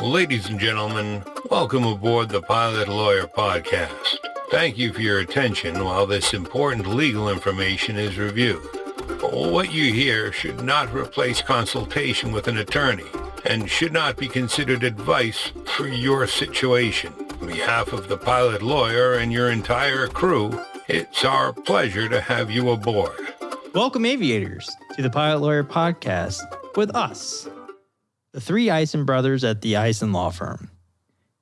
Ladies and gentlemen, welcome aboard the Pilot Lawyer Podcast. Thank you for your attention while this important legal information is reviewed. What you hear should not replace consultation with an attorney and should not be considered advice for your situation. On behalf of the Pilot Lawyer and your entire crew, it's our pleasure to have you aboard. Welcome, aviators, to the Pilot Lawyer Podcast with us, the three Ison brothers at the Ison Law Firm.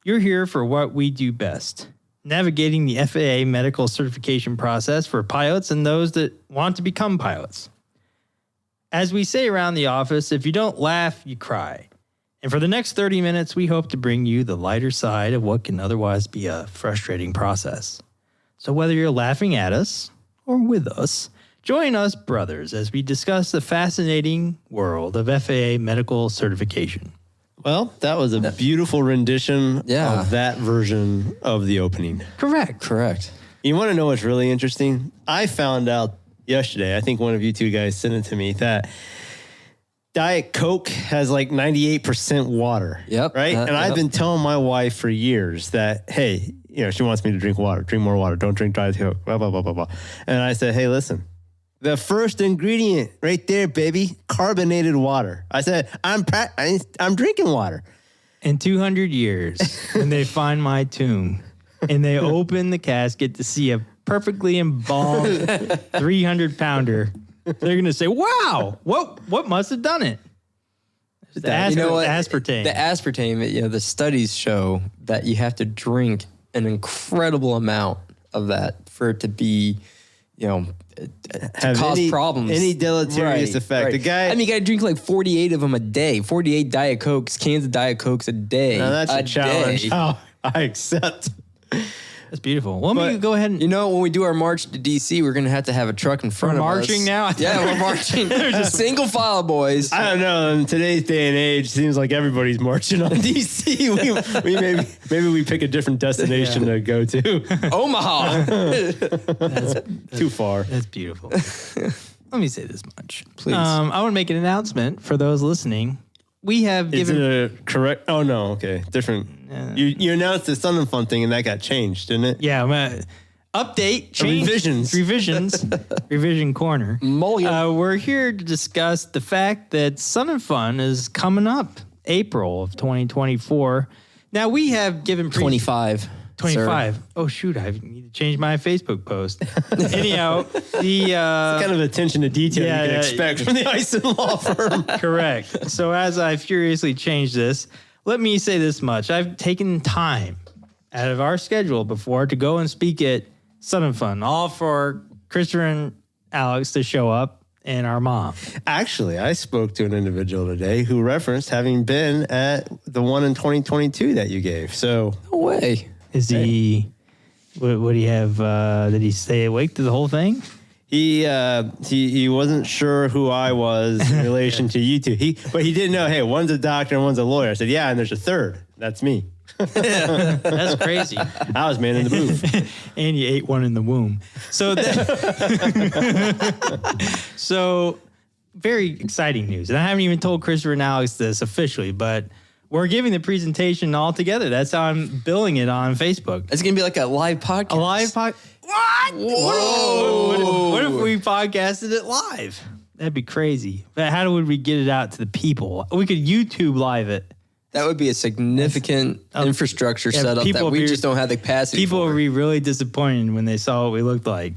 You're here for what we do best, navigating the FAA medical certification process for pilots and those that want to become pilots. As we say around the office, if you don't laugh, you cry. And for the next 30 minutes, we hope to bring you the lighter side of what can otherwise be a frustrating process. So whether you're laughing at us or with us, join us brothers as we discuss the fascinating world of FAA medical certification. Well, that was a beautiful rendition of that version of the opening. Correct. You want to know what's really interesting? I found out yesterday, I think one of you two guys sent it to me, that Diet Coke has like 98% water. Yep. Right? And I've been telling my wife for years that, hey, you know, she wants me to drink water, drink more water, don't drink Diet Coke, blah, blah, blah, blah, blah. And I said, hey, listen. The first ingredient right there, baby, carbonated water. I said, I'm drinking water. In 200 years, when they find my tomb and they open the casket to see a perfectly embalmed 300-pounder, they're going to say, wow, what must have done it? The aspartame. The aspartame, the studies show that you have to drink an incredible amount of that for it to be, to cause problems. Any deleterious effect. Right. The guy, you got to drink like 48 of them a day. 48 Diet Cokes, cans of Diet Cokes a day. Now that's a challenge. Oh, I accept. That's beautiful. Well, let me go ahead and... when we do our march to D.C., we're going to have a truck in front of us. We're marching now? Yeah, we're marching. There's a single file, boys. I don't know. In today's day and age, it seems like everybody's marching on D.C. we maybe we pick a different destination to go to. Omaha. That's too far. That's beautiful. Let me say this much. Please. I want to make an announcement for those listening. We have given... Is it a correct... Oh, no. Okay. Different. You announced the Sun and Fun thing, and that got changed, didn't it? Yeah. Update. Change. Revisions. Revision corner. Mulligan. We're here to discuss the fact that Sun and Fun is coming up April of 2024. Now, we have given... 25. 25. Sir. Oh, shoot. I need to change my Facebook post. Anyhow, the... kind of attention to detail you can expect from the Ison Law Firm. Correct. So as I furiously change this, let me say this much. I've taken time out of our schedule before to go and speak at Sun and Fun, all for Christopher and Alex to show up and our mom. Actually, I spoke to an individual today who referenced having been at the one in 2022 that you gave. So... No way. Is he... What do you have? Did he stay awake through the whole thing? He wasn't sure who I was in relation to you two. But he didn't know, hey, one's a doctor and one's a lawyer. I said, yeah, and there's a third. That's me. That's crazy. I was man in the booth. And you ate one in the womb. So, so very exciting news. And I haven't even told Christopher and Alex this officially, but we're giving the presentation all together. That's how I'm billing it on Facebook. It's going to be like a live podcast. A live podcast? What? Whoa. What if we podcasted it live? That'd be crazy. But how would we get it out to the people? We could YouTube live it. That would be a significant infrastructure setup that we just don't have the capacity People for. would be really disappointed when they saw what we looked like.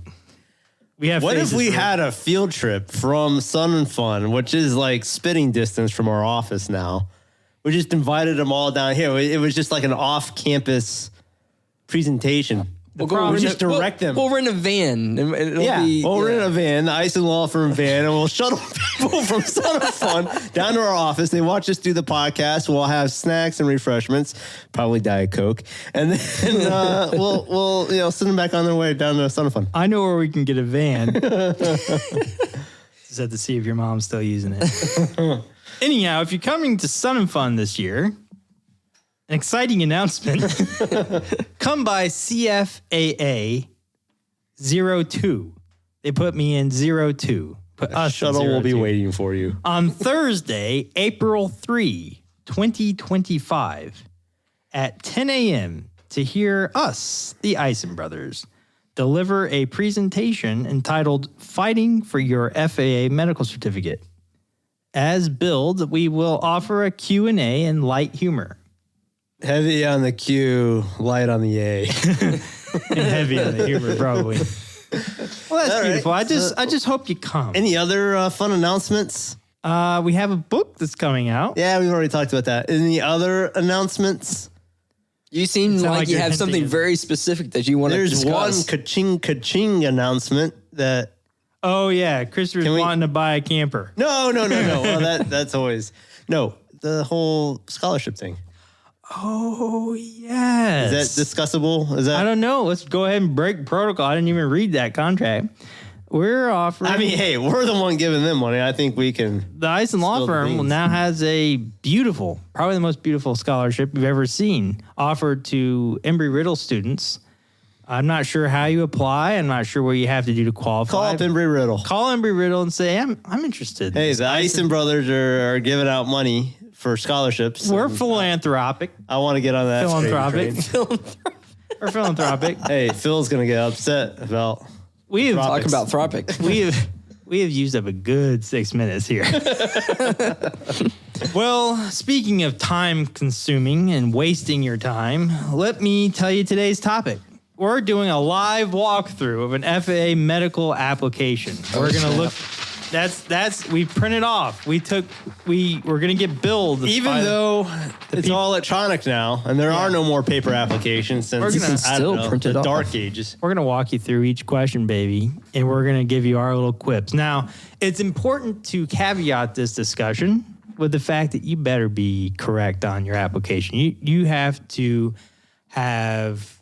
What if we had a field trip from Sun and Fun, which is like spitting distance from our office now? We just invited them all down here. It was just like an off-campus presentation. We'll just direct them. We'll rent a van. We'll rent a van, the Ison Law Firm van, and we'll shuttle people from Sun and Fun down to our office. They watch us do the podcast. We'll have snacks and refreshments, probably Diet Coke, and then we'll send them back on their way down to Sun and Fun. I know where we can get a van. Just have to see if your mom's still using it. Anyhow, if you're coming to Sun and Fun this year, an exciting announcement. Come by CFAA 02. They put me in 02. Put us shuttle will be waiting for you. On Thursday, April 3. 2025 at 10 a.m. to hear us, the Ison brothers, deliver a presentation entitled Fighting for Your FAA Medical Certificate. As billed, we will offer a Q&A and light humor. Heavy on the Q, light on the A. And heavy on the humor, probably. Well, that's beautiful. I just hope you come. Any other fun announcements? We have a book that's coming out. Yeah, we've already talked about that. Any other announcements? You seem like you you're have something hinting. very specific that you want to There's discuss. one ka-ching announcement that... Oh, yeah. Christopher's wanting to buy a camper. No. Well, that's always... No, the whole scholarship thing. Oh, yes. Is that discussable? Is that... I don't know. Let's go ahead and break protocol. I didn't even read that contract. We're offering... I mean, hey, we're the one giving them money. I think we can... The Ison Law Spill the Firm beans. now has a beautiful, probably the most beautiful scholarship you've ever seen, offered to Embry-Riddle students. I'm not sure how you apply. I'm not sure what you have to do to qualify. Call up Embry-Riddle. Call Embry-Riddle and say, I'm interested. Hey, the Ison brothers are giving out money for scholarships. We're philanthropic. I want to get on that Philanthropic. train. We're philanthropic. Hey, Phil's going to get upset about... We have Talk about Thropic. we have used up a good 6 minutes here. Well, speaking of time consuming and wasting your time, let me tell you today's topic. We're doing a live walkthrough of an FAA medical application. We're going to look. That's we printed off. We're going to get billed. Even though it's all electronic now, and there are no more paper applications since We're gonna still print it the off. dark ages. We're going to walk you through each question, baby, and we're going to give you our little quips. Now, it's important to caveat this discussion with the fact that you better be correct on your application. You have to have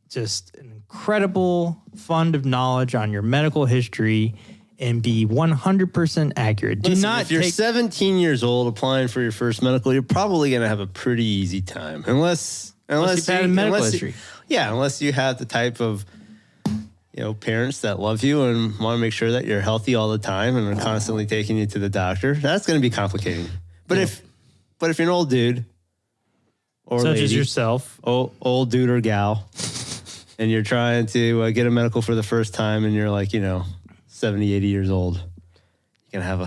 just an incredible fund of knowledge on your medical history and be 100% accurate. Listen, Do not if you're take 17 years old applying for your first medical, you're probably going to have a pretty easy time. Unless you've had a medical history. Unless you have the type of parents that love you and want to make sure that you're healthy all the time and are constantly taking you to the doctor. That's going to be complicating. But if you're an old dude or such lady, as yourself. old dude or gal, and you're trying to get a medical for the first time and you're like, 70, 80 years old, you can have a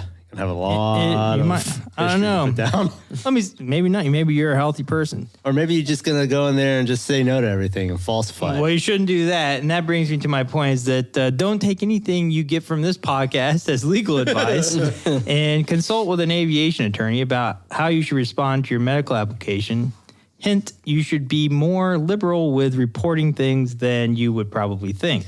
lot of I don't know. history to put down. Maybe not. Maybe you're a healthy person. Or maybe you're just going to go in there and just say no to everything and falsify. Well, you shouldn't do that. And that brings me to my point is that don't take anything you get from this podcast as legal advice and consult with an aviation attorney about how you should respond to your medical application. Hint, you should be more liberal with reporting things than you would probably think.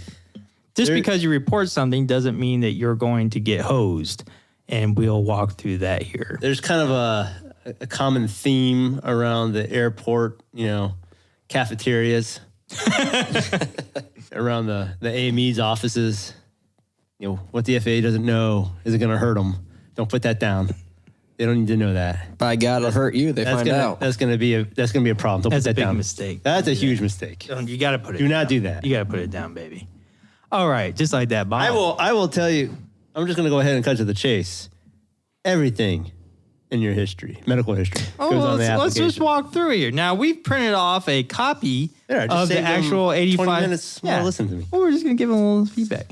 Just because you report something doesn't mean that you're going to get hosed. And we'll walk through that here. There's kind of a common theme around the airport, cafeterias, around the AME's offices. What the FAA doesn't know isn't going to hurt them. Don't put that down. They don't need to know that. By God, it'll hurt you. They find out. That's going to be a problem. Don't That's put a that big down. mistake. That's a huge mistake. You got to put it Do down. not do that. You got to put it down, baby. All right. Just like that, Bob. I will tell you. I'm just going to go ahead and cut to the chase. Everything in your history, medical history, goes on the application. Let's just walk through here. Now, we've printed off a copy Just of the save them actual 85. 20 minutes more listen to me. Well, we're just going to give them a little feedback.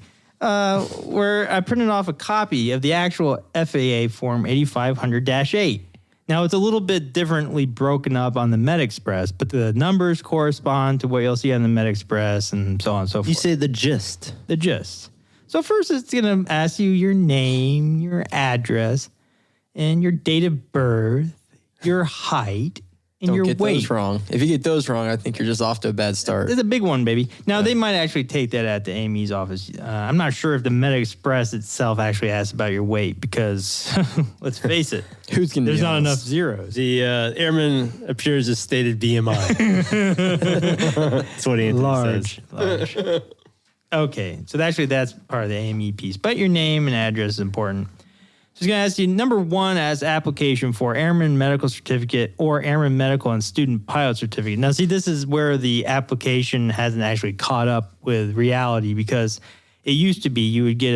Where I printed off a copy of the actual FAA Form 8500-8. Now, it's a little bit differently broken up on the MedXpress, but the numbers correspond to what you'll see on the MedXpress and so on and so forth. You say the gist. The gist. So first, it's going to ask you your name, your address, and your date of birth, your height, and Don't your get weight. those wrong. If you get those wrong, I think you're just off to a bad start. It's a big one, baby. Now, they might actually take that at the AME's office. I'm not sure if the MedXpress itself actually asks about your weight because, let's face it, Who's going to there's not enough zeros. The airman appears as stated BMI. That's what Anthony says. Large. Okay, so actually that's part of the AME piece. But your name and address is important. So it's going to ask you, number one, as application for Airman Medical Certificate or Airman Medical and Student Pilot Certificate. Now, see, this is where the application hasn't actually caught up with reality because it used to be you would get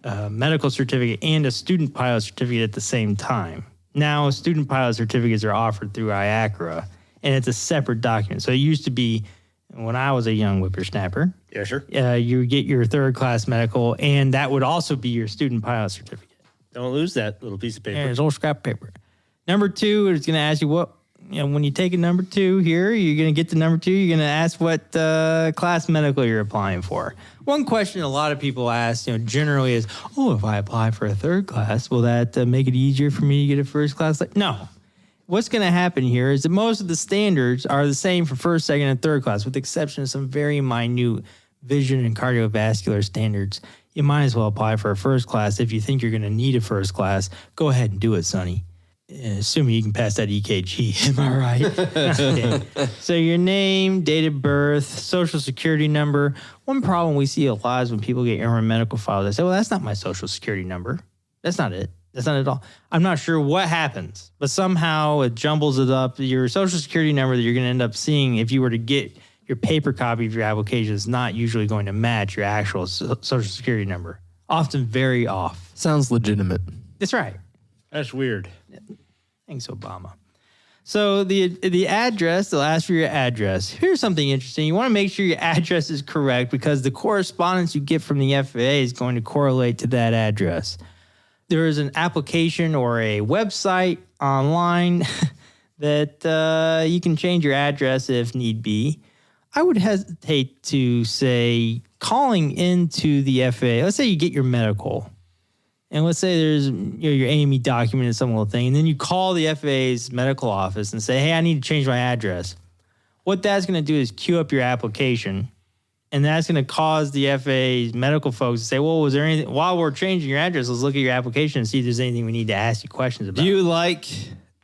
a medical certificate and a student pilot certificate at the same time. Now, student pilot certificates are offered through IACRA, and it's a separate document. So it used to be, when I was a young whippersnapper, Yeah, sure. you get your third-class medical, and that would also be your student pilot certificate. Don't lose that little piece of paper. Yeah, it's old scrap paper. Number 2, it's going to ask you when you take a number 2 here, you're going to get to number 2, you're going to ask what class medical you're applying for. One question a lot of people ask, generally is, if I apply for a third class, will that make it easier for me to get a first class? No. What's going to happen here is that most of the standards are the same for first, second, and third class, with the exception of some very minute vision and cardiovascular standards. You might as well apply for a first class. If you think you're going to need a first class, go ahead and do it, Sonny. Assuming you can pass that EKG. Am I right? Okay. So your name, date of birth, social security number. One problem we see a lot is when people get airman medical files, they say, well, that's not my social security number. That's not it. That's not at all. I'm not sure what happens, but somehow it jumbles it up. Your social security number that you're going to end up seeing if you were to get your paper copy of your application is not usually going to match your actual social security number. Often very off. Sounds legitimate. That's right. That's weird. Thanks, Obama. So the address, they'll ask for your address. Here's something interesting. You want to make sure your address is correct because the correspondence you get from the FAA is going to correlate to that address. There is an application or a website online that you can change your address if need be. I would hesitate to say calling into the FAA. Let's say you get your medical. And let's say there's your AME document and some little thing, and then you call the FAA's medical office and say, hey, I need to change my address. What that's going to do is queue up your application, and that's going to cause the FAA's medical folks to say, well, was there anything, while we're changing your address, let's look at your application and see if there's anything we need to ask you questions about. Do you like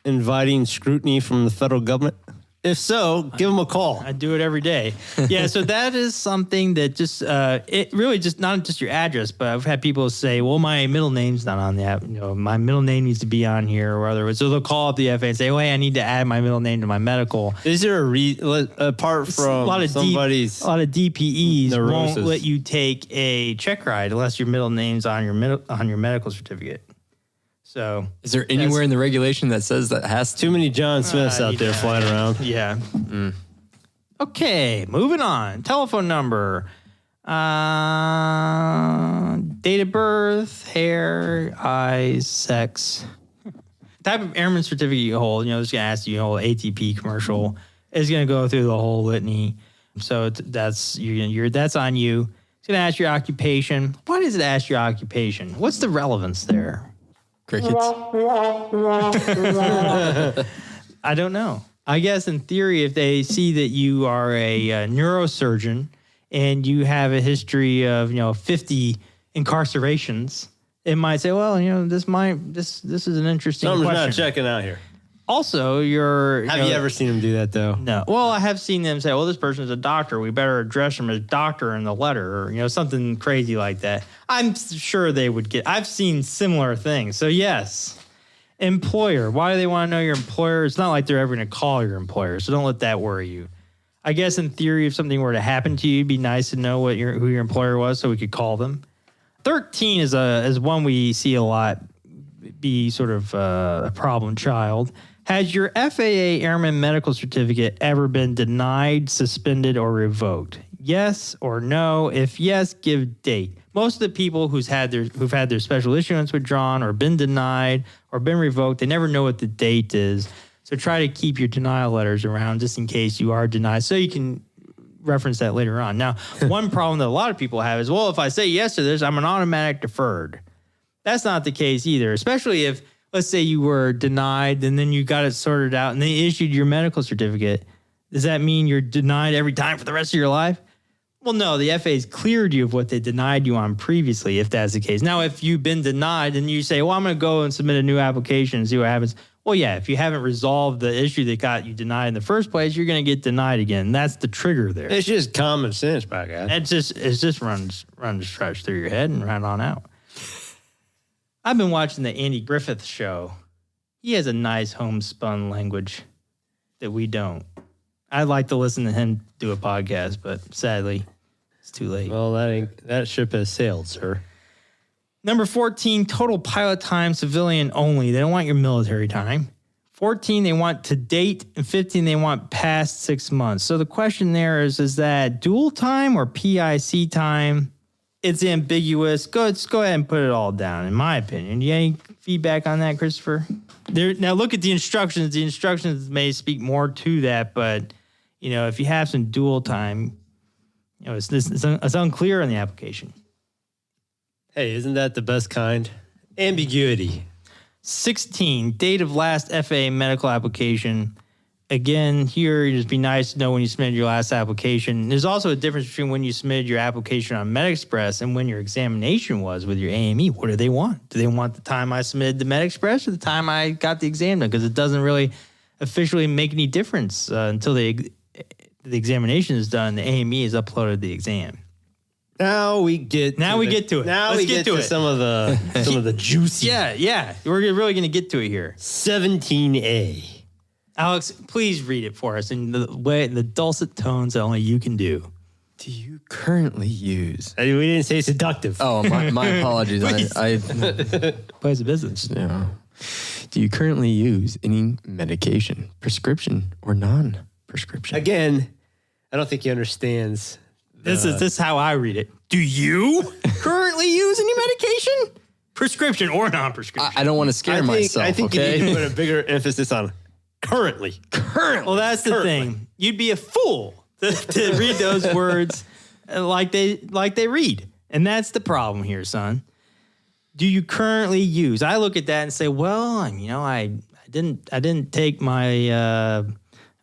inviting scrutiny from the federal government? If so, give them a call. I do it every day. Yeah, so that is something that just, it really just, not just your address, but I've had people say, well, my middle name's not on the app. My middle name needs to be on here or otherwise. So they'll call up the FAA and say, oh, hey, I need to add my middle name to my medical. Is there apart from a lot of somebody's a lot of DPEs neurosis. won't let you take a check ride unless your middle name's on your medical certificate. So is there anywhere in the regulation that says that has too many John Smiths out there flying around? Yeah. Okay, moving on. Telephone number, date of birth, hair, eyes, sex, type of airman certificate you hold. It's going to ask you hold ATP commercial. It's going to go through the whole litany. So that's on you. It's going to ask your occupation. Why does it ask your occupation? What's the relevance there? crickets? I don't know. I guess in theory, if they see that you are a neurosurgeon and you have a history of 50 incarcerations, it might say, well, this is an interesting Something's question. not checking out here. Also, Have you ever seen him do that though? No. Well, I have seen them say, well, this person is a doctor. We better address him as doctor in the letter or, something crazy like that. I'm sure they would get, I've seen similar things. So yes, employer. Why do they want to know your employer? It's not like they're ever going to call your employer. So don't let that worry you. I guess in theory, if something were to happen to you, it'd be nice to know who your employer was so we could call them. 13 is one we see a lot be sort of a problem child. Has your FAA Airman Medical Certificate ever been denied, suspended, or revoked? Yes or no? If yes, give date. Most of the people who've had their special issuance withdrawn or been denied or been revoked, they never know what the date is. So try to keep your denial letters around just in case you are denied so you can reference that later on. Now, one problem that a lot of people have is, well, if I say yes to this, I'm an automatic deferred. That's not the case either, especially if, let's say you were denied and then you got it sorted out and they issued your medical certificate. Does that mean you're denied every time for the rest of your life? Well, no, the FAA's cleared you of what they denied you on previously, if that's the case. Now, if you've been denied and you say, well, I'm going to go and submit a new application and see what happens. Well, yeah, if you haven't resolved the issue that got you denied in the first place, you're going to get denied again. That's the trigger there. It's just common sense, by God. It just runs straight through your head and right on out. I've been watching the Andy Griffith show. He has a nice homespun language that we don't. I'd like to listen to him do a podcast, but sadly, it's too late. Well, that ship has sailed, sir. Number 14, total pilot time, civilian only. They don't want your military time. 14, they want to date, and 15, they want past 6 months. So the question there is that dual time or PIC time? It's ambiguous. Let's go ahead and put it all down, in my opinion. Do you have any feedback on that, Christopher? Now look at the instructions. The instructions may speak more to that, but if you have some dual time, it's unclear in the application. Hey, isn't that the best kind? Ambiguity. 16, date of last FAA medical application. Again, here, it'd just be nice to know when you submitted your last application. There's also a difference between when you submitted your application on MedXpress and when your examination was with your AME. What do they want? Do they want the time I submitted to MedXpress or the time I got the exam done? Because it doesn't really officially make any difference until the examination is done. The AME is uploaded the exam. Now we get to it. Now Let's get to some of the juicy. Yeah. We're really going to get to it here. 17A. Alex, please read it for us in the dulcet tones that only you can do. Do you currently use? We didn't say seductive. Oh, my apologies. I Place of business. Yeah. Do you currently use any medication, prescription or non-prescription? Again, I don't think he understands. This is how I read it. Do you currently use any medication? Prescription or non-prescription? I don't want to scare myself. I think you need to put a bigger emphasis on currently. Well, that's the thing. You'd be a fool to read those words like they read. And that's the problem here, son. Do you currently use? I look at that and say, well, I didn't take my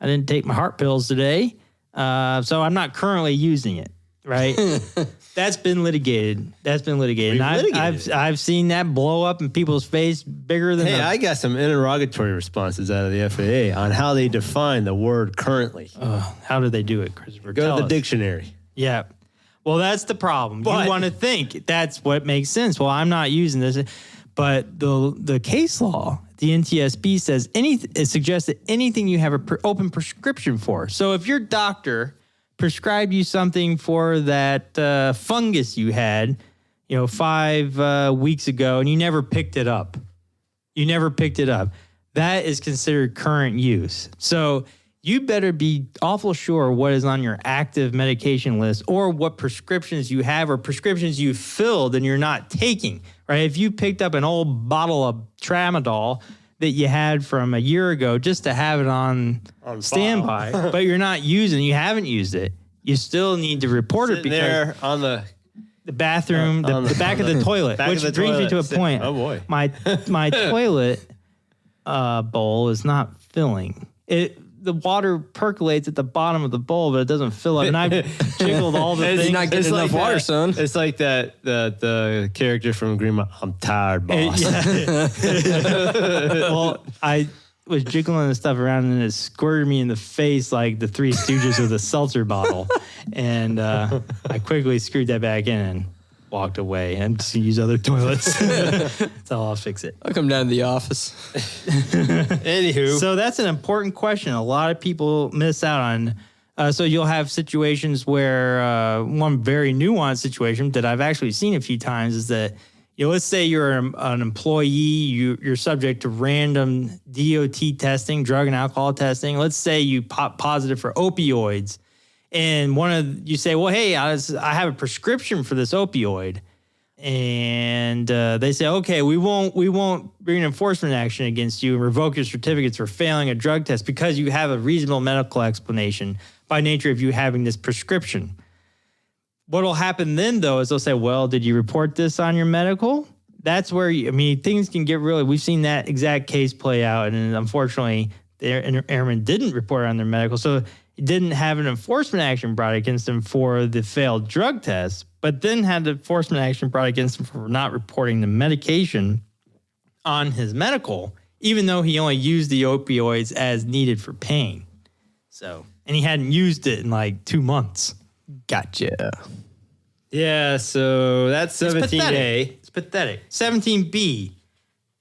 heart pills today. So I'm not currently using it, right? That's been litigated. And I've seen that blow up in people's face bigger than. Hey, I got some interrogatory responses out of the FAA on how they define the word currently. How do they do it, Christopher? Go to the dictionary. Yeah. Well, that's the problem. You want to think that's what makes sense. Well, I'm not using this, but the case law, the NTSB says it suggests that anything you have an open prescription for. So if your doctor prescribed you something for that fungus you had, 5 weeks ago, and you never picked it up, that is considered current use. So you better be awful sure what is on your active medication list or what prescriptions you have or prescriptions you filled and you're not taking, right? If you picked up an old bottle of tramadol that you had from a year ago just to have it on standby, but you're not using, you haven't used it, you still need to report it because there on the bathroom, the back of the toilet, which brings me to a point. Oh boy. My toilet bowl is not filling. The water percolates at the bottom of the bowl, but it doesn't fill up. And I've jiggled all the things. You're not getting enough water, son. It's like the character from Green Mile. I'm tired, boss. Well, I was jiggling the stuff around and it squirted me in the face like the Three Stooges with a seltzer bottle. And I quickly screwed that back in and walked away and just use other toilets. That's how I'll fix it. I'll come down to the office. Anywho. So that's an important question. A lot of people miss out on. So you'll have situations where one very nuanced situation that I've actually seen a few times is that, let's say you're an employee, you're subject to random DOT testing, drug and alcohol testing. Let's say you pop positive for opioids. And you say, well, hey, I have a prescription for this opioid. And they say, okay, we won't bring an enforcement action against you and revoke your certificates for failing a drug test because you have a reasonable medical explanation by nature of you having this prescription. What will happen then, though, is they'll say, well, did you report this on your medical? That's where, things can get really, we've seen that exact case play out. And unfortunately, the airman didn't report it on their medical. So didn't have an enforcement action brought against him for the failed drug test, but then had the enforcement action brought against him for not reporting the medication on his medical, even though he only used the opioids as needed for pain. So, and he hadn't used it in like 2 months. Gotcha. Yeah, so that's 17A. It's pathetic. 17B.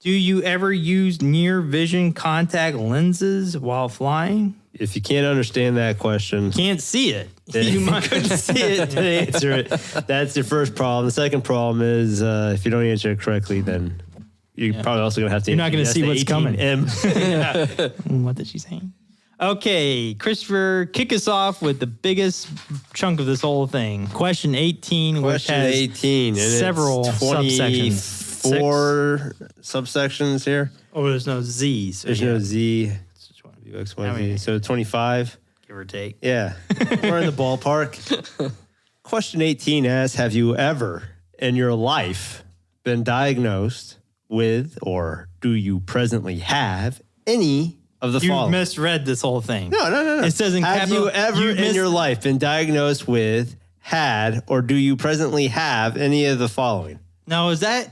Do you ever use near vision contact lenses while flying? If you can't understand that question, Can't see it. you couldn't see it to answer it. That's your first problem. The second problem is if you don't answer it correctly, then you're probably also going to have to. You're not going to see what's coming. M. What did she say? Okay, Christopher, kick us off with the biggest chunk of this whole thing. Question 18, which Question has 18. And several it's subsections. 24 subsections here. Oh, there's no Z's. So There's no Z. Just one, X, Y, Z. So 25. give or take. Yeah. We're in the ballpark. Question 18 asks, have you ever in your life been diagnosed with, or do you presently have any of the You following? misread this whole thing. No. It says in have capital. you ever in your life been diagnosed with, had, or do you presently have any of the following? Now, is that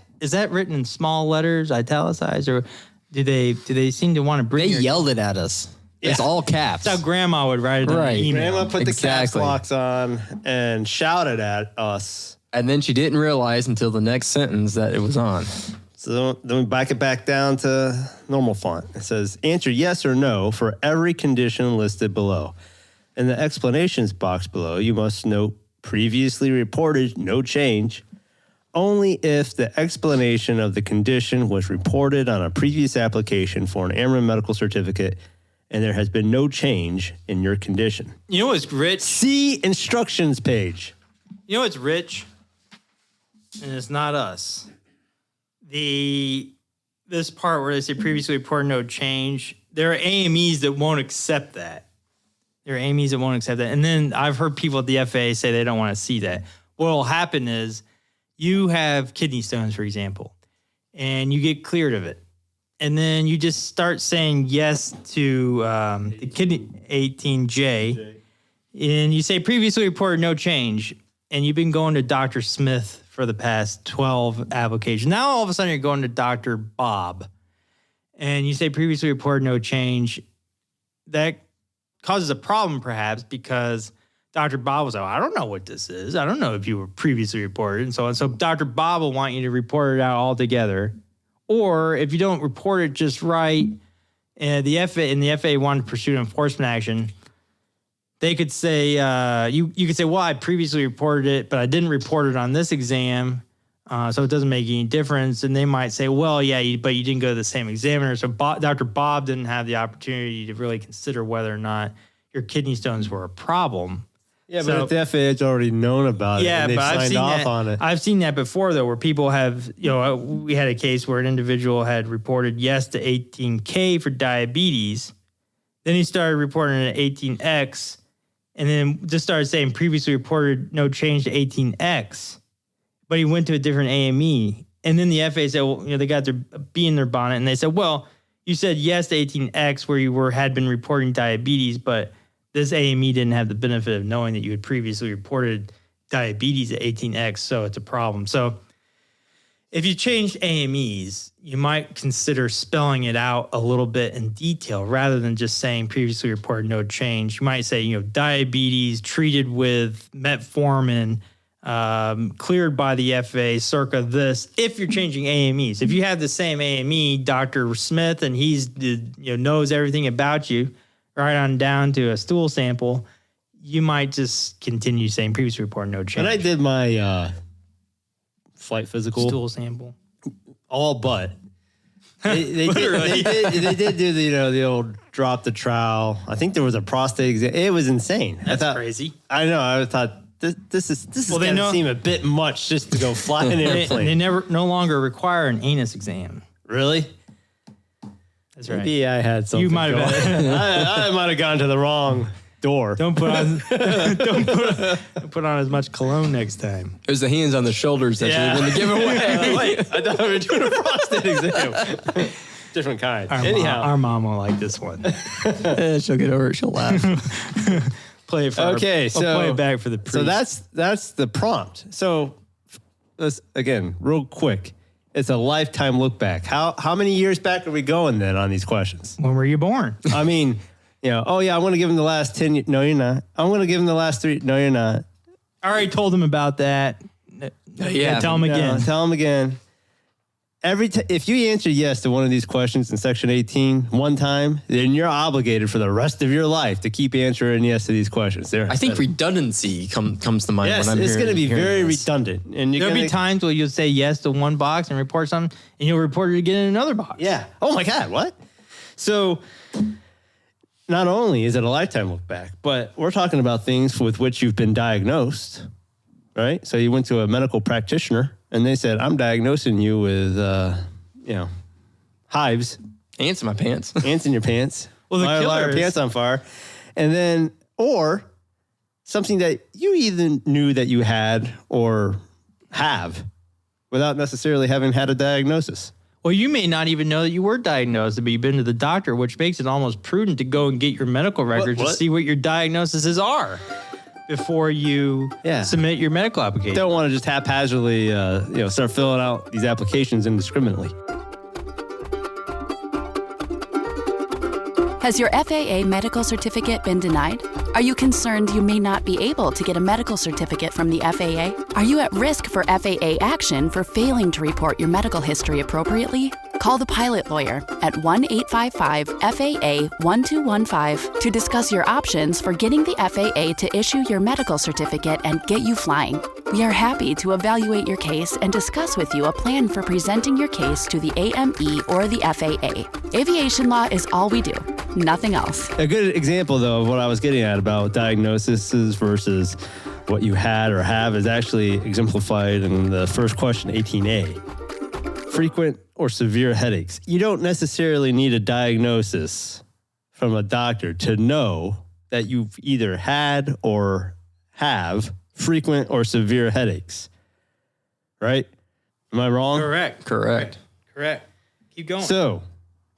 written in small letters, italicized, or do they seem to want to They bring your- yelled it at us. It's Yeah. all caps. That's how Grandma would write it in Right. an email. Grandma put the caps Exactly. locks on and shouted at us. And then she didn't realize until the next sentence that it was on. So then we back it back down to normal font. It says, answer yes or no for every condition listed below. In the explanations box below, you must note previously reported, no change, only if the explanation of the condition was reported on a previous application for an Ameren medical certificate and there has been no change in your condition. You know what's rich? See instructions page. You know what's rich? And it's not us. This part where they say previously reported no change, there are AMEs that won't accept that. There are AMEs that won't accept that. And then I've heard people at the FAA say they don't want to see that. What will happen is you have kidney stones, for example, and you get cleared of it. And then you just start saying yes to the kidney 18J, and you say previously reported no change, and you've been going to Dr. Smith for the past 12 applications. Now all of a sudden you're going to Dr. Bob, and you say previously reported no change. That causes a problem perhaps because Dr. Bob was like, I don't know what this is. I don't know if you were previously reported and so on. So Dr. Bob will want you to report it out altogether. Or if you don't report it just right, and the FAA wanted to pursue enforcement action, they could say, you could say, well, I previously reported it, but I didn't report it on this exam, so it doesn't make any difference. And they might say, well, yeah, but you didn't go to the same examiner. So Dr. Bob didn't have the opportunity to really consider whether or not your kidney stones were a problem. Yeah, So- but if the FAA's already known about it and they've signed off on it. I've seen that before, though, where people have, we had a case where an individual had reported yes to 18K for diabetes. Then he started reporting it at 18X and then just started saying previously reported no change to 18X. But he went to a different AME. And then the FAA said, well, they got their bee in their bonnet and they said, well, you said yes to 18X where you had been reporting diabetes, but this AME didn't have the benefit of knowing that you had previously reported diabetes at 18X, so it's a problem. So if you changed AMEs, you might consider spelling it out a little bit in detail rather than just saying previously reported no change. You might say, diabetes treated with metformin, cleared by the FAA circa this, if you're changing AMEs. If you have the same AME, Dr. Smith, and he's knows everything about you, right on down to a stool sample, you might just continue saying previously reported no change. And I did my flight physical, stool sample. all but. They did do the old drop the trowel. I think there was a prostate exam. It was insane. That's crazy. I know. I thought this is Well, they going to know- seem a bit much just to go fly an airplane. They no longer require an anus exam. Really? That's right. Maybe I had something. You might have going. I might have gone to the wrong door. Don't put on don't put on as much cologne next time. It was the hands on the shoulders that Yeah. should have been the giveaway. Wait, I thought we were doing a prostate exam. Different kind. Anyhow. Our mom will like this one. She'll get over it. She'll laugh. Play it for Okay, I'll so play it back for the priest. So that's the prompt. So let's again, real quick. It's a lifetime look back. How many years back are we going then on these questions? when were you born? I mean, oh yeah, I want to give him the last 10 years. No, you're not. I'm going to give him the last 3. No, you're not. I already told him about that. Yeah, tell him again. No, tell him again. if you answer yes to one of these questions in Section 18 one time, then you're obligated for the rest of your life to keep answering yes to these questions. I think redundancy comes to mind when I'm it's going to be very this. redundant. And There'll be times where you'll say yes to one box and report something, and you'll report it again in another box. Yeah. Oh my God, what? So not only is it a lifetime look back, but we're talking about things with which you've been diagnosed, right? So you went to a medical practitioner and they said, I'm diagnosing you with, hives. Ants in my pants. Ants in your pants. Well, the liar, pants on fire. And then, or something that you even knew that you had or have without necessarily having had a diagnosis. Well, you may not even know that you were diagnosed, but you've been to the doctor, which makes it almost prudent to go and get your medical records to see what your diagnoses are before you submit your medical application. Don't want to just haphazardly, start filling out these applications indiscriminately. Has your FAA medical certificate been denied? Are you concerned you may not be able to get a medical certificate from the FAA? Are you at risk for FAA action for failing to report your medical history appropriately? Call the pilot lawyer at 1-855-FAA-1215 to discuss your options for getting the FAA to issue your medical certificate and get you flying. We are happy to evaluate your case and discuss with you a plan for presenting your case to the AME or the FAA. Aviation law is all we do, nothing else. A good example, though, of what I was getting at about diagnoses versus what you had or have is actually exemplified in the first question, 18A. Frequent or severe headaches. You don't necessarily need a diagnosis from a doctor to know that you've either had or have frequent or severe headaches. Right? Am I wrong? Correct. Keep going. So,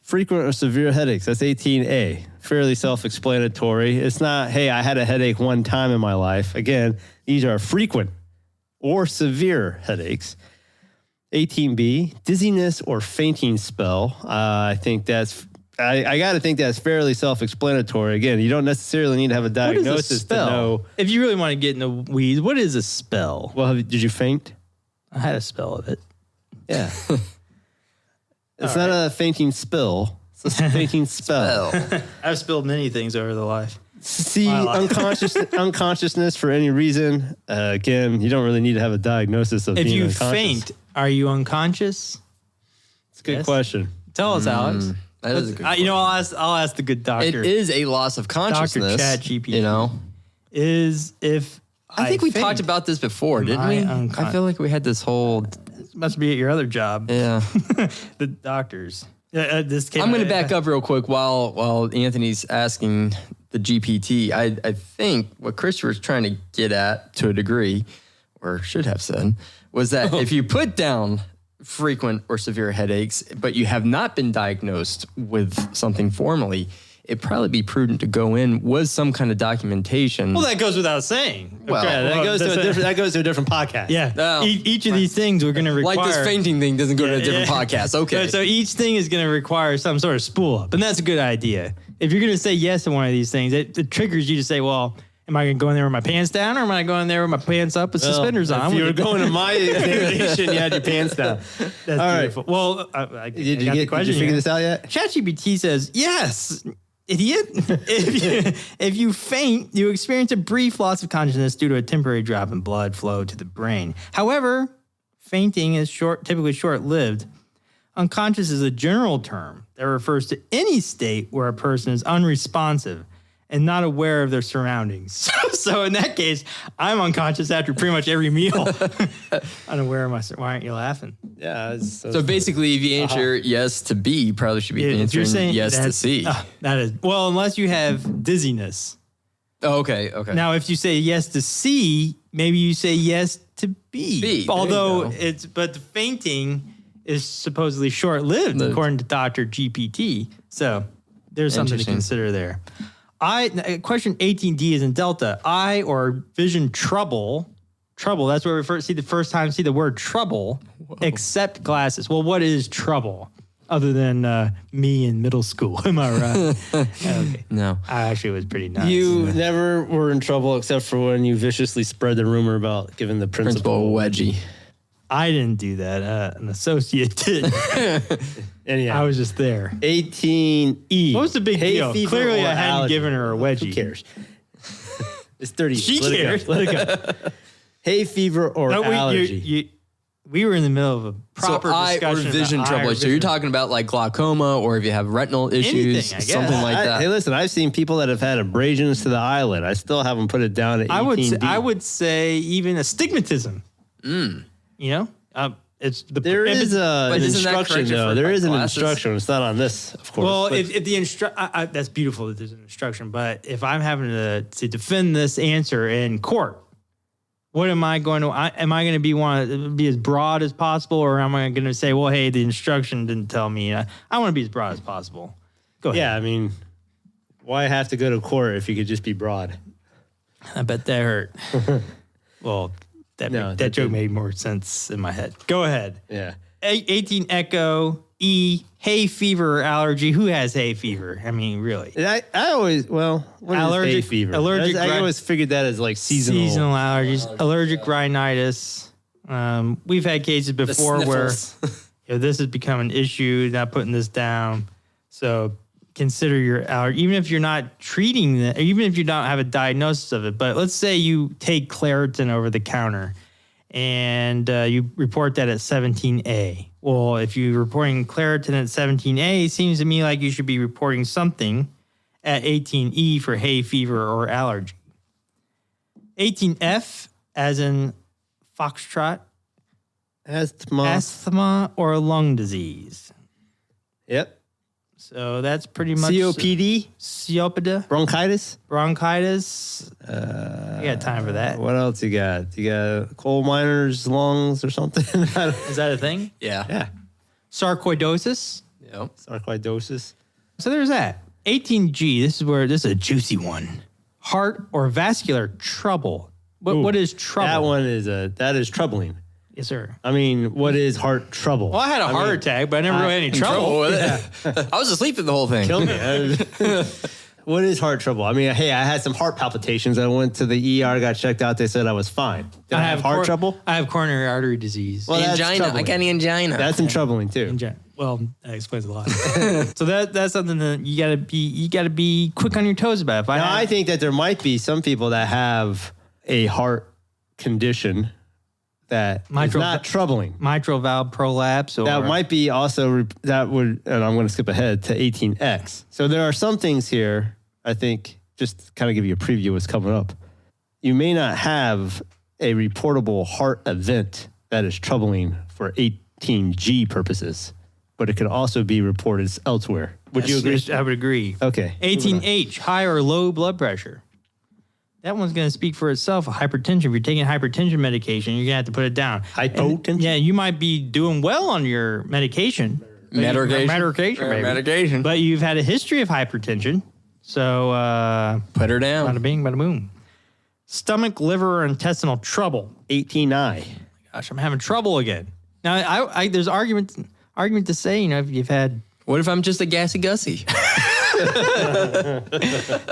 frequent or severe headaches, that's 18A. Fairly self-explanatory. It's not, hey, I had a headache one time in my life. Again, these are frequent or severe headaches. 18B, dizziness or fainting spell. I think that's, I got to think that's fairly self-explanatory. Again, you don't necessarily need to have a diagnosis to know. If you really want to get in the weeds, what is a spell? Well, did you faint? I had a spell of it. Yeah. It's not a fainting spill. It's a fainting spell. I've spilled many things over the life. See, unconsciousness for any reason. Again, you don't really need to have a diagnosis of if being you unconscious. faint, are you unconscious? It's a good question. Tell us, Alex. That is a good question. I'll ask the good doctor. It is a loss of consciousness. Dr. ChatGPT. You know? Is if I think we talked about this before, didn't we? I feel like we had this whole... This must be at your other job. Yeah. The doctors. I'm going to back up real quick while Anthony's asking the GPT. I think what Christopher's trying to get at, to a degree, or should have said, was that if you put down frequent or severe headaches, but you have not been diagnosed with something formally, it'd probably be prudent to go in with some kind of documentation. Well, that goes without saying. Well, that goes to a different podcast. Yeah. No. Each of these things we're going to require. Like this fainting thing doesn't go to a different podcast. Okay. So each thing is going to require some sort of spool up, and that's a good idea. If you're going to say yes to one of these things, it triggers you to say, well, am I going to go in there with my pants down, or am I going in there with my pants up with suspenders on? If you were going to my examination, you had your pants down. That's all beautiful. Right. Well, did you figure this out yet? ChatGPT says, yes, idiot. If you faint, you experience a brief loss of consciousness due to a temporary drop in blood flow to the brain. However, fainting is typically short-lived. Unconscious is a general term that refers to any state where a person is unresponsive and not aware of their surroundings. So in that case, I'm unconscious after pretty much every meal. Unaware of my... Why aren't you laughing? Yeah. So basically, if you answer yes to B, you probably should be answering yes to C. That is... Well, unless you have dizziness. Oh, okay. Now, if you say yes to C, maybe you say yes to B. Although but the fainting is supposedly short-lived, according to Dr. GPT. So there's something to consider there. Question 18D is in Delta. Eye or vision trouble. That's where we see the word trouble. Whoa. Except glasses. Well, what is trouble? Other than me in middle school, am I right? Okay. No, I actually was pretty nice. You never were in trouble except for when you viciously spread the rumor about giving the principal a wedgie. I didn't do that. An associate did. Anyhow, I was just there. 18E. What was the big deal? fever Clearly, or I hadn't allergy. given her a wedgie. Who cares? It's 30. She Let cares. It go. Let it go. Hay fever or allergy. We were in the middle of a proper eye discussion or vision about trouble. eye or So you're vision. talking about like glaucoma, or if you have retinal issues, Anything, I guess. something like that. Hey, listen, I've seen people that have had abrasions to the eyelid. I still haven't put it down at 18D. I would say even astigmatism. You know, it's the There is an But isn't that instruction, correction though. for There is an glasses? instruction. It's not on this, of course. Well, but if the that's beautiful that there's an instruction. But if I'm having to defend this answer in court, what am I going to? Am I going to be as broad as possible, or am I going to say, well, hey, the instruction didn't tell me? I want to be as broad as possible. Go ahead. yeah, I mean, why have to go to court if you could just be broad? I bet that hurt. Well, that joke didn't. made more sense in my head. Go ahead. Yeah. 18 Echo E, hay fever or allergy. Who has hay fever? I mean, really. And I always, what is hay fever? I always figured that as like seasonal. Allergies, allergic rhinitis. We've had cases before where this has become an issue, not putting this down. So consider your allergy, even if you're not treating it, even if you don't have a diagnosis of it. But let's say you take Claritin over the counter and you report that at 17A. Well, if you're reporting Claritin at 17A, it seems to me like you should be reporting something at 18E for hay fever or allergy. 18F, as in foxtrot, asthma or lung disease. Yep. So that's pretty much COPD, COPD, bronchitis. You got time for that? What else you got? You got coal miner's lungs or something? Is that a thing? Yeah. Sarcoidosis. Yep. Sarcoidosis. So there's that. 18G. This is a juicy one. Heart or vascular trouble. What is trouble? That is troubling. Yes, sir. I mean, what is heart trouble? Well, I had a heart attack, but I never really had any trouble. with it. I was asleep through the whole thing. Kill me. What is heart trouble? I mean, hey, I had some heart palpitations. I went to the ER, got checked out. They said I was fine. Did I have heart trouble? I have coronary artery disease. Well, that's Angina. troubling. I got angina. That's troubling too. Well, that explains a lot. So that's something that you gotta be quick on your toes about. I think that there might be some people that have a heart condition that is not troubling. Mitral valve prolapse, or That might be also and I'm going to skip ahead to 18X. So there are some things here. I think just to kind of give you a preview of what's coming up. You may not have a reportable heart event that is troubling for 18G purposes, but it could also be reported elsewhere. Would you agree? I would agree. Okay. 18H, high or low blood pressure. That one's going to speak for itself. Hypertension. If you're taking hypertension medication, you're going to have to put it down. Hypotension? Yeah, you might be doing well on your medication. Medication. But you've had a history of hypertension. So Put her down. bada bing, bada boom. Stomach, liver, or intestinal trouble. 18I. Gosh, I'm having trouble again. Now, there's argument to say, if you've had What if I'm just a gassy gussy?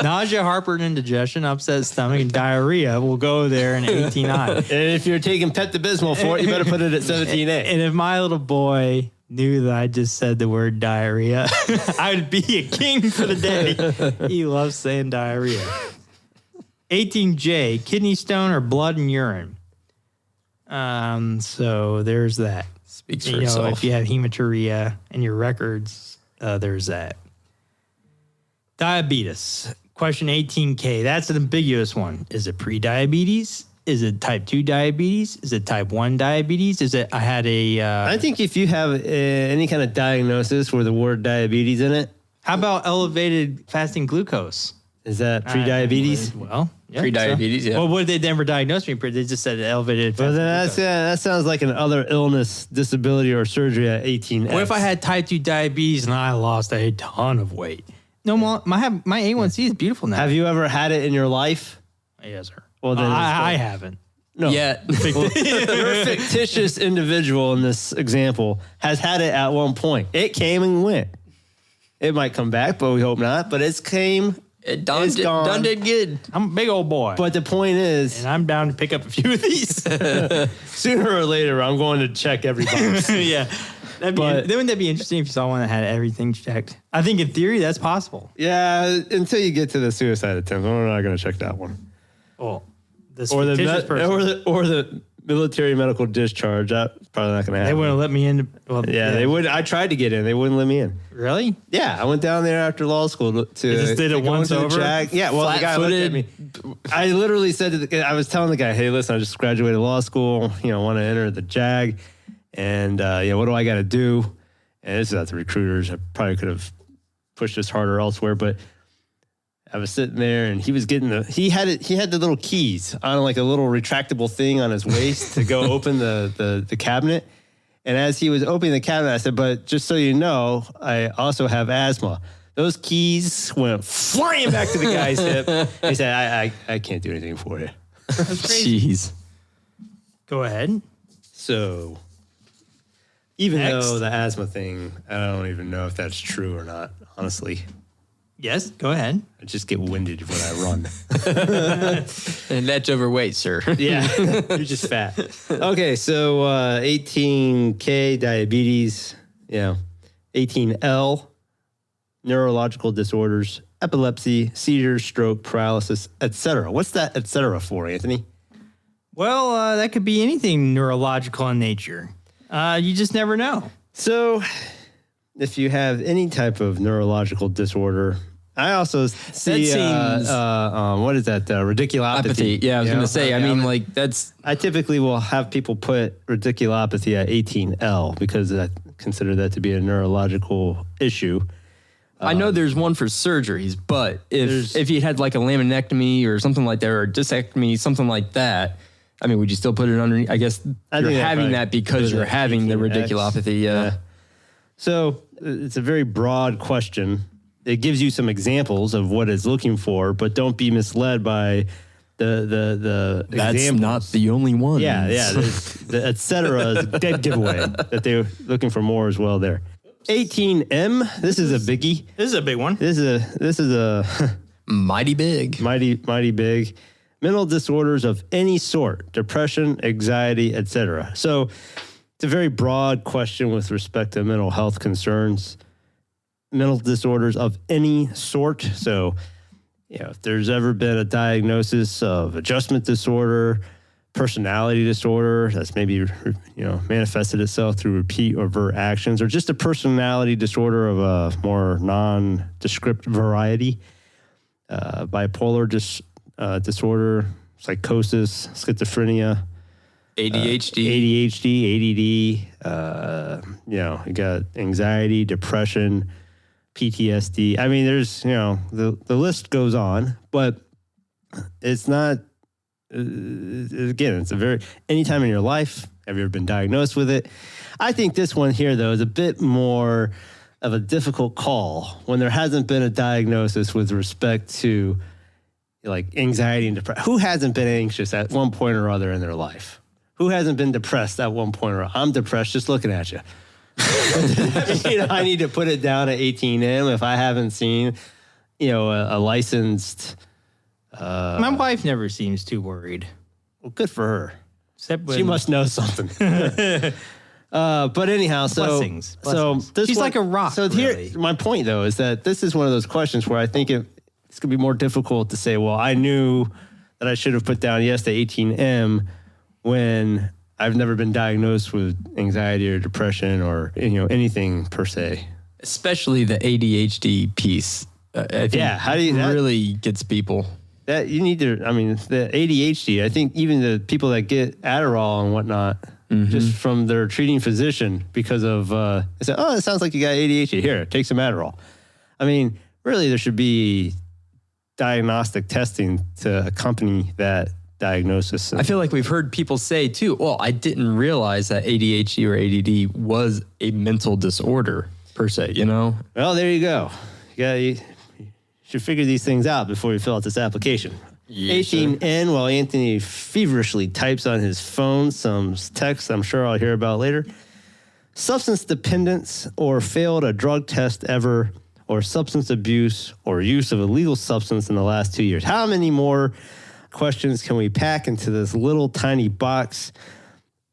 nausea, heartburn, indigestion, upset stomach, and diarrhea, we'll go there in 18I. And if you're taking Pepto-Bismol for it, you better put it at 17A. And if my little boy knew that I just said the word diarrhea, I would be a king for the day. He loves saying diarrhea. 18J, kidney stone or blood and urine. So there's that. Speaks for itself. If you have hematuria in your records, there's that. Diabetes. Question 18K. That's an ambiguous one. Is it pre-diabetes? Is it type 2 diabetes? Is it type 1 diabetes? I think if you have any kind of diagnosis with the word diabetes in it. How about elevated fasting glucose? Is that pre-diabetes? Well, yeah. Pre-diabetes, yeah. Well, what did they never diagnose me? They just said elevated Well, fasting then glucose. that sounds like an other illness, disability, or surgery at 18X. What if I had type 2 diabetes and I lost a ton of weight? No, my A1C is beautiful now. Have you ever had it in your life? Yes, sir. Well, then I haven't. No. Yeah. Your fictitious individual in this example has had it at one point. It came and went. It might come back, but we hope not. But it's came Don did good. I'm a big old boy. But the point is, and I'm down to pick up a few of these. sooner or later, I'm going to check every box. Yeah. Wouldn't that be interesting if you saw one that had everything checked? I think in theory that's possible. Yeah, until you get to the suicide attempt, I'm not going to check that one. Well, Or the military medical discharge. That's probably not going to happen. They wouldn't let me in. They would. I tried to get in. They wouldn't let me in. Really? Yeah, I went down there after law school to just did it once over? Yeah, well, the guy looked at me. I literally said to the guy, I was telling the guy, hey, listen, I just graduated law school, want to enter the JAG, and, what do I got to do? And this is at the recruiters. I probably could have pushed this harder elsewhere, but I was sitting there and he was getting he had the little keys on like a little retractable thing on his waist to go open the cabinet. And as he was opening the cabinet, I said, but just so you know, I also have asthma. Those keys went flying back to the guy's hip. He said, I can't do anything for you. Jeez. Go ahead. So even Next. though the asthma thing, I don't even know if that's true or not, honestly. Yes, go ahead. I just get winded when I run. And that's overweight, sir. Yeah, you're just fat. Okay, so 18K, diabetes, 18L, neurological disorders, epilepsy, seizures, stroke, paralysis, etc. What's that etc. for, Anthony? Well, that could be anything neurological in nature. You just never know. So if you have any type of neurological disorder, I also see, seems- what is that? Radiculopathy. Apathy. Yeah, I was going to say, that's... I typically will have people put radiculopathy at 18L because I consider that to be a neurological issue. I know there's one for surgeries, but if you had like a laminectomy or something like that, or a discectomy, something like that, would you still put it under? I guess you're having that because you're having the radiculopathy. Yeah. So it's a very broad question. It gives you some examples of what it's looking for, but don't be misled by the That's examples. not the only one. Yeah. The et cetera is a dead giveaway that they're looking for more as well there. 18M. This is a biggie. This is a big one. This is a mighty big. Mighty big. Mental disorders of any sort, depression, anxiety, etc. So it's a very broad question with respect to mental health concerns. Mental disorders of any sort. So, if there's ever been a diagnosis of adjustment disorder, personality disorder, that's maybe, manifested itself through repeat or overt actions, or just a personality disorder of a more nondescript variety, bipolar disorder, psychosis, schizophrenia, ADHD, you got anxiety, depression, PTSD. There's, the list goes on, but it's not, again, it's anytime in your life, have you ever been diagnosed with it? I think this one here, though, is a bit more of a difficult call when there hasn't been a diagnosis with respect to like anxiety and depression. Who hasn't been anxious at one point or other in their life? Who hasn't been depressed at one point or other? I'm depressed just looking at you. I need to put it down at 18M if I haven't seen, a licensed. My wife never seems too worried. Well, good for her. Except when She must know something. But anyhow, Blessings. this She's one, like a rock. So really. here, my point though is that this is one of those questions where I think it's going to be more difficult to say, well, I knew that I should have put down yes to 18M when I've never been diagnosed with anxiety or depression or anything per se. Especially the ADHD piece. I think really gets people. That you need to. The ADHD. I think even the people that get Adderall and whatnot, just from their treating physician, because of they say, "Oh, it sounds like you got ADHD. Here, take some Adderall." Really, there should be diagnostic testing to accompany that diagnosis. I feel like we've heard people say too, well, I didn't realize that ADHD or ADD was a mental disorder per se, Well, there you go. You should figure these things out before you fill out this application. Yes, 18N, while Anthony feverishly types on his phone some text I'm sure I'll hear about later. Substance dependence or failed a drug test ever or substance abuse or use of illegal substance in the last 2 years. How many more questions can we pack into this little tiny box?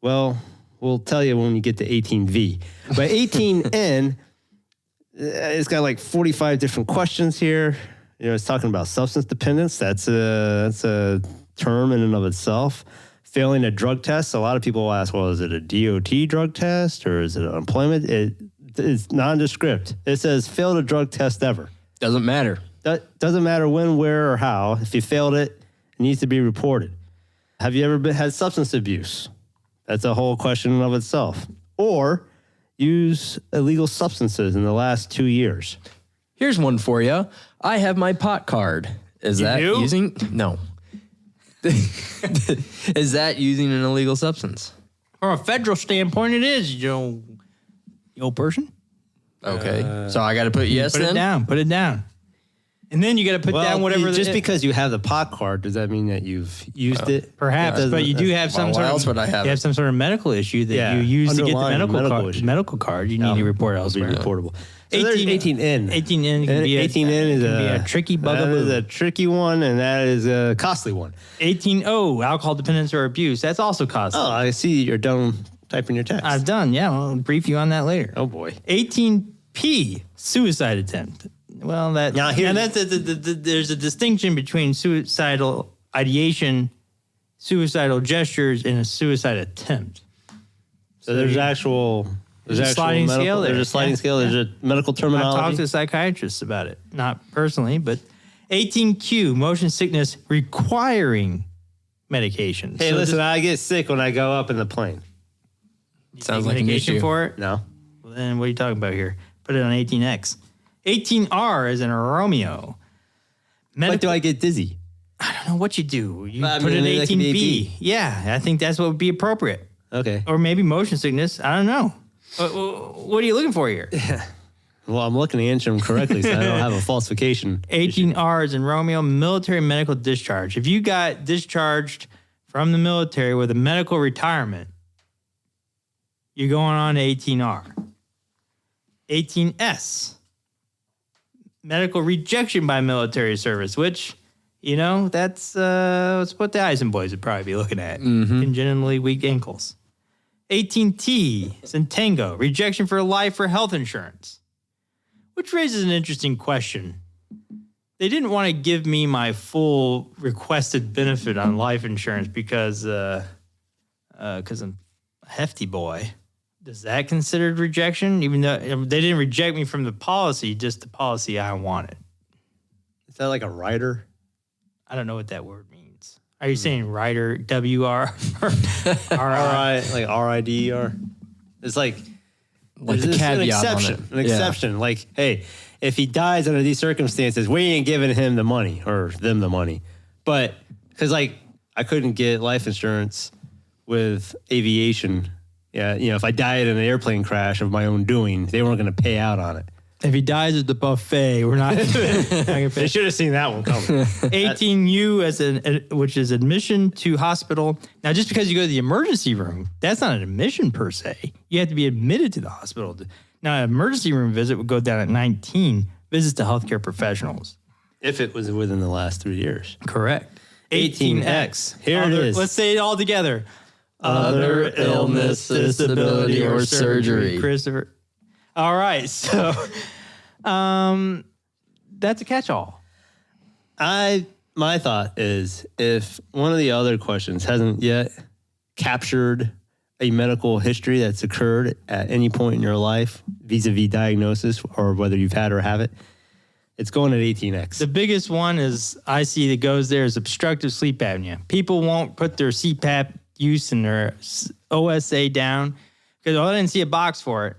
Well, we'll tell you when you get to 18V. But 18N, it's got like 45 different questions here. You know, it's talking about substance dependence. That's a term in and of itself. Failing a drug test. A lot of people will ask, well, is it a DOT drug test or is it unemployment? It's nondescript. It says failed a drug test ever. Doesn't matter. That doesn't matter when, where, or how. If you failed it, it needs to be reported. Have you ever had substance abuse? That's a whole question in and of itself. Or use illegal substances in the last 2 years. Here's one for you. I have my pot card. Is that do? using? No. Is that using an illegal substance? From a federal standpoint, it is, you old person. Okay. So I got to put yes Put then? Put it down. And then you got to put down whatever. Just because you have the pot card, does that mean that you've used it? Perhaps, but you do have some Why sort else of. would I have You it? have some sort of medical issue that you use to get the Underlying medical card. You need to report elsewhere. Reportable. So there's 18N. 18N can be 18N is a tricky that is a tricky one, and that is a costly one. 18O, alcohol dependence or abuse. That's also costly. Oh, I see you're done typing your text. I've done. Yeah, I'll brief you on that later. Oh boy. 18P, suicide attempt. Well, there's a distinction between suicidal ideation, suicidal gestures, and a suicide attempt. So there's actual. There's a sliding medical, scale there. There's a sliding scale. Yeah. There's a medical I've terminology. talked to psychiatrists about it, not personally, but 18Q, motion sickness requiring medication. Hey, So listen, just I get sick when I go up in the plane. Sounds take like an medication issue. for it. No. Well, then what are you talking about here? Put it on 18X. 18R is in a Romeo. But do I get dizzy? I don't know what you do. You I put mean, it that could be 18B. Yeah, I think that's what would be appropriate. Okay. Or maybe motion sickness. I don't know. What are you looking for here? Well, I'm looking to answer them correctly, so I don't have a falsification. 18R is in Romeo, military medical discharge. If you got discharged from the military with a medical retirement, you're going on to 18R. 18S, medical rejection by military service, which, that's what the Ison boys would probably be looking at. Congenitally weak ankles. 18T is in Tango, rejection for life or health insurance, which raises an interesting question. They didn't want to give me my full requested benefit on life insurance because I'm a hefty boy. Is that considered rejection? Even though they didn't reject me from the policy, just the policy I wanted. Is that like a rider? I don't know what that word means. Are you saying rider, WR? Like RIDER? It's like Like the there's an caveat on exception. it. An exception. Like, hey, if he dies under these circumstances, we ain't giving him the money or them the money. But because like I couldn't get life insurance with aviation. Yeah, if I died in an airplane crash of my own doing, they weren't going to pay out on it. If he dies at the buffet, we're not going to They pay. should have seen that one coming. 18U which is admission to hospital. Now, just because you go to the emergency room, that's not an admission per se. You have to be admitted to the hospital. Now, an emergency room visit would go down at 19, visits to healthcare professionals. If it was within the last 3 years. Correct. 18X. Here it is. Let's say it all together. Other illness, disability, or surgery. Christopher. All right. So that's a catch-all. My thought is if one of the other questions hasn't yet captured a medical history that's occurred at any point in your life, vis-a-vis diagnosis, or whether you've had or have it, it's going at 18X. The biggest one is I see that goes there is obstructive sleep apnea. People won't put their CPAP use and their OSA down because I didn't see a box for it.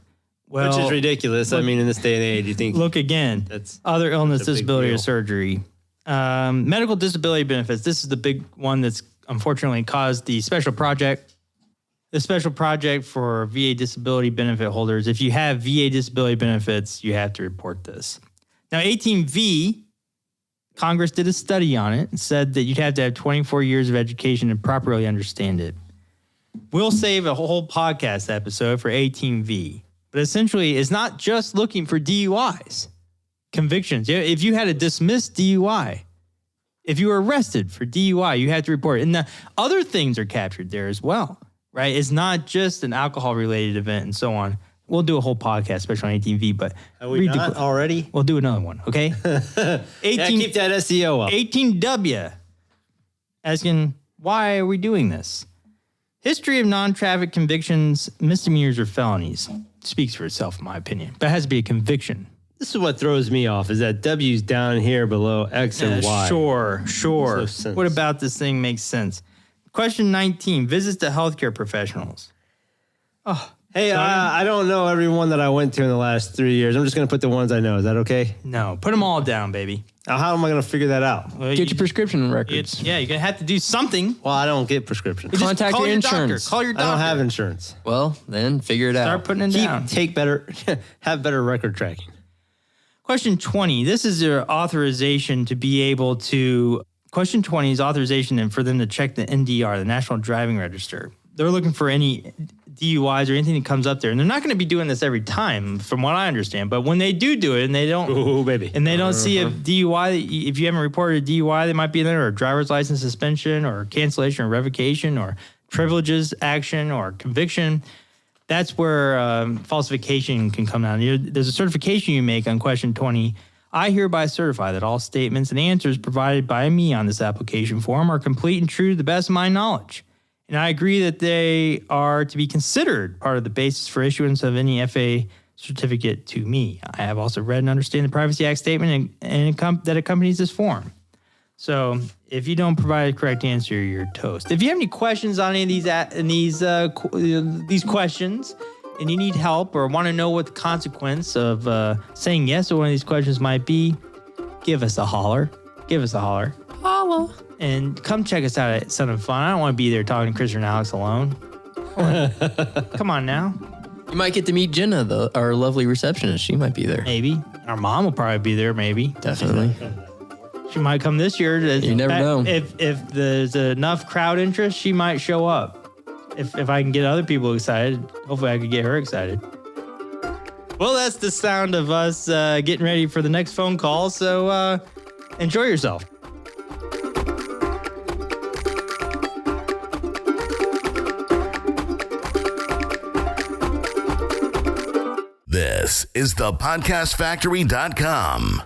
Well, Which is ridiculous. I mean, in this day and age, you think look again. that's Other illness, that's a big disability, or deal. surgery. Medical disability benefits. This is the big one that's unfortunately caused the special project. The special project for VA disability benefit holders. If you have VA disability benefits, you have to report this. Now, 18V, Congress did a study on it and said that you'd have to have 24 years of education to properly understand it. We'll save a whole podcast episode for 18V. But essentially, it's not just looking for DUIs. convictions. If you had a dismissed DUI, if you were arrested for DUI, you had to report it. And the other things are captured there as well, right? It's not just an alcohol-related event and so on. We'll do a whole podcast, especially on 18V, but Are we not already? We'll do another one, okay? 18, keep that SEO up. 18W, asking, why are we doing this? History of non-traffic convictions, misdemeanors, or felonies. Speaks for itself, in my opinion. But it has to be a conviction. This is what throws me off, is that W's down here below X and Y. Sure. Makes no sense. What about this thing makes sense? Question 19, visits to healthcare professionals. Hey, I don't know everyone that I went to in the last 3 years. I'm just going to put the ones I know. Is that okay? No, put them all down, baby. Now, how am I going to figure that out? Well, Get your prescription records. Yeah, you're going to have to do something. Well, I don't get prescriptions. Just Contact call your Doctor. insurance. Call your I doctor. don't have insurance. Well, then figure it out. Start putting it down. Have better record tracking. Question 20. This is your authorization to be able to. Question 20 is authorization and for them to check the NDR, the National Driving Register. They're looking for any DUIs or anything that comes up there, and they're not going to be doing this every time, from what I understand. But when they do it, and they don't, and they don't see a DUI, if you haven't reported a DUI, they might be there, or a driver's license suspension, or cancellation, or revocation, or privileges action, or conviction. That's where falsification can come down. There's a certification you make on question 20. I hereby certify that all statements and answers provided by me on this application form are complete and true to the best of my knowledge. And I agree that they are to be considered part of the basis for issuance of any FAA certificate to me. I have also read and understand the Privacy Act statement that accompanies this form. So if you don't provide a correct answer, you're toast. If you have any questions on any of these questions, and you need help or want to know what the consequence of saying yes to one of these questions might be, give us a holler. Give us a holler. Holla. And come check us out at Son of Fun. I don't want to be there talking to Chris and Alex alone. Come on now. You might get to meet Jenna, our lovely receptionist. She might be there. Maybe. Our mom will probably be there, maybe. Definitely. She might come this year. You never know. If there's enough crowd interest, she might show up. If I can get other people excited, hopefully I could get her excited. Well, that's the sound of us getting ready for the next phone call. So enjoy yourself. This is thepodcastfactory.com.